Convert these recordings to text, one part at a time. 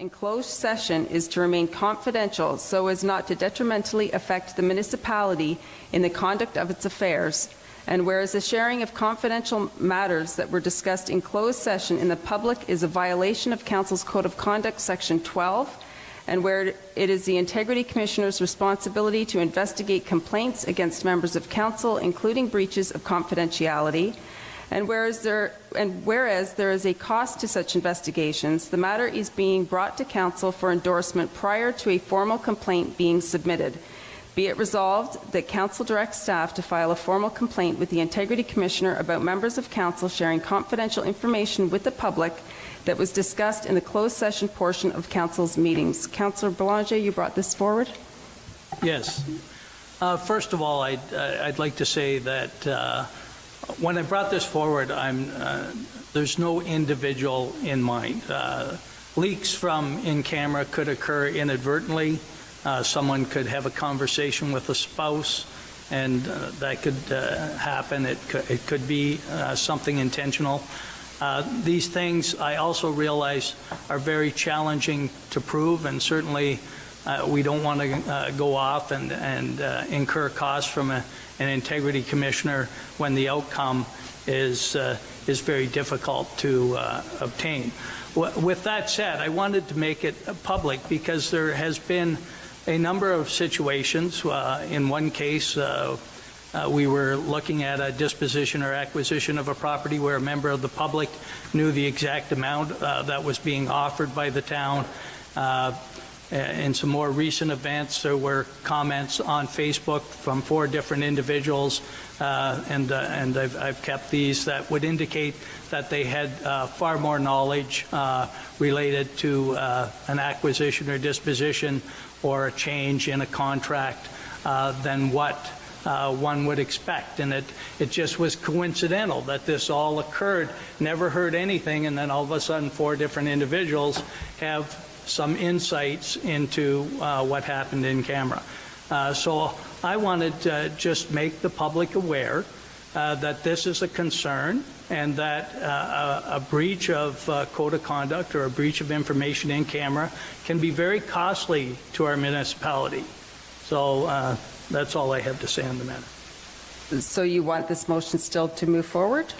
in closed session is to remain confidential so as not to detrimentally affect the municipality in the conduct of its affairs. And whereas the sharing of confidential matters that were discussed in closed session in the public is a violation of Council's Code of Conduct, Section 12, and where it is the Integrity Commissioner's responsibility to investigate complaints against members of Council, including breaches of confidentiality, and whereas there is a cost to such investigations, the matter is being brought to Council for endorsement prior to a formal complaint being submitted. Be it resolved that Council directs staff to file a formal complaint with the Integrity Commissioner about members of Council sharing confidential information with the public that was discussed in the closed session portion of Council's meetings. Councillor Belanger, you brought this forward. Yes. First of all, I'd like to say that when I brought this forward, there's no individual in mind. Leaks from in-camera could occur inadvertently. Someone could have a conversation with a spouse, and that could happen. It could be something intentional. These things, I also realize, are very challenging to prove, and certainly we don't want to go off and incur costs from an Integrity Commissioner when the outcome is very difficult to obtain. With that said, I wanted to make it public because there has been a number of situations. In one case, we were looking at a disposition or acquisition of a property where a member of the public knew the exact amount that was being offered by the town. In some more recent events, there were comments on Facebook from 4 different individuals, and I've kept these, that would indicate that they had far more knowledge related to an acquisition or disposition or a change in a contract than what one would expect. And it just was coincidental that this all occurred, never heard anything, and then all of a sudden 4 different individuals have some insights into what happened in camera. So I wanted to just make the public aware that this is a concern, and that a breach of code of conduct or a breach of information in camera can be very costly to our municipality. So that's all I have to say on the matter. So you want this motion still to move forward?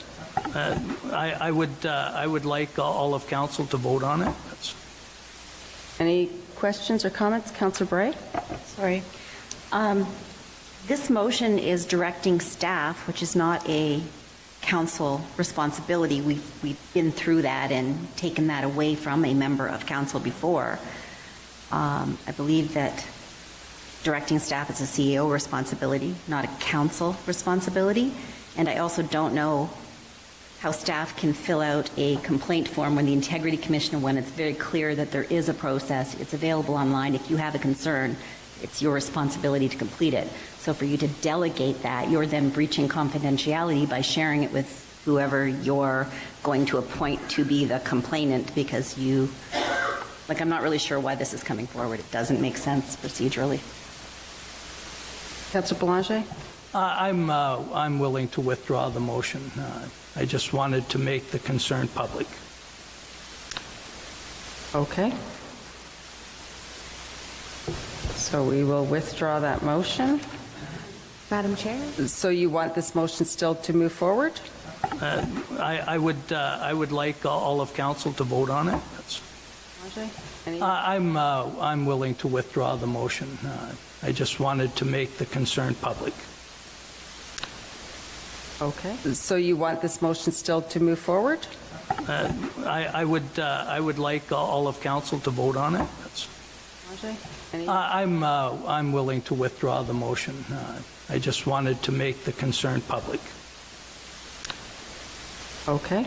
I would like all of Council to vote on it. Any questions or comments? Councillor Bray? Sorry. This motion is directing staff, which is not a council responsibility. We've been through that and taken that away from a member of council before. I believe that directing staff is a CEO responsibility, not a council responsibility. And I also don't know how staff can fill out a complaint form when the Integrity Commissioner, when it's very clear that there is a process, it's available online. If you have a concern, it's your responsibility to complete it. So for you to delegate that, you're then breaching confidentiality by sharing it with whoever you're going to appoint to be the complainant, because I'm not really sure why this is coming forward. It doesn't make sense procedurally. Councillor Belanger? I'm willing to withdraw the motion. I just wanted to make the concern public. Okay. So we will withdraw that motion. Madam Chair? So you want this motion still to move forward? I would like all of Council to vote on it. I'm willing to withdraw the motion. I just wanted to make the concern public. Okay. So you want this motion still to move forward? I would like all of Council to vote on it. I'm willing to withdraw the motion. I just wanted to make the concern public. Okay.